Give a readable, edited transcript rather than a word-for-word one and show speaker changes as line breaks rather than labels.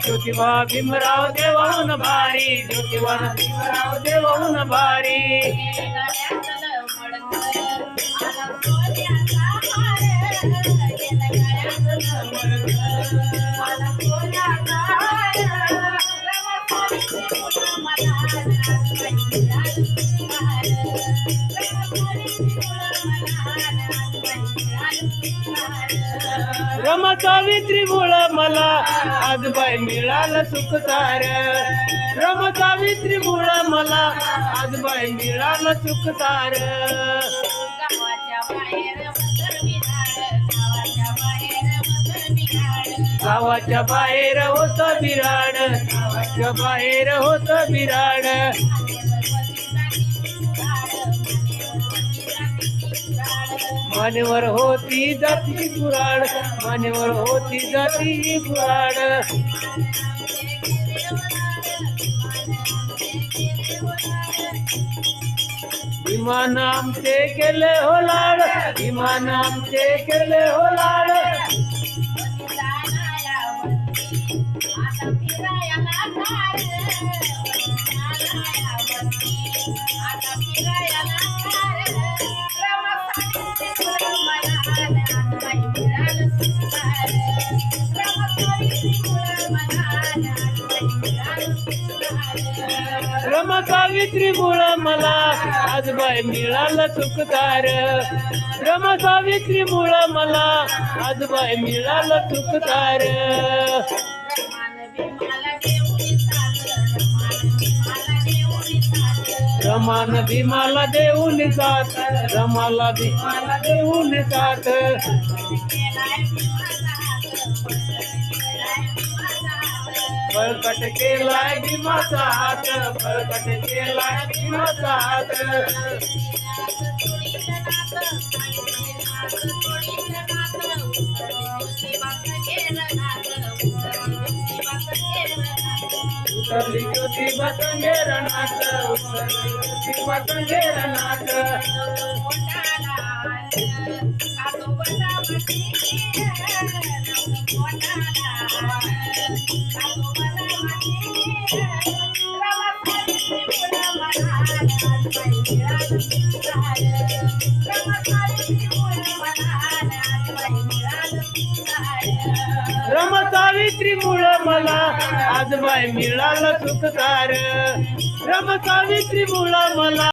ज्योतिबा भीमराव देवाहून भारी, ज्योतिबा भीमराव देवाहून भारी. रमा सावित्री मुळे मला आज बाई मिळालं सुख सारं. रमा सावित्री मुळे मला आज बाई मिळालं सुख सारं. गावाच्या बाहेर होत बिराड, गावाच्या बाहेर होत बिराड. मानेवर होती जाती कुराड, मानेवर होती जाती कुराड. विमान आमचे केले हो लाड, विमान आमचे केले हो लाड. रमा सावित्री मुळे मला आज बाई मिळालं सुखदार. रमा सावित्री मुळे मला आज बाई मिळालं सुखदार. रमान भीमाला देऊन जात, रमाला भीमाला देऊन जात. बळकट केलाय भीमाचा हात, बळकट केलाय भीमाचा हात. उतरली ज्योतिबा संगेर नाथ, उतरली ज्योतिबा संगेर नाथ. रमा सावित्री मुळे मला आज बाई मिळालं सुखदार. रमा सावित्री मुळे मला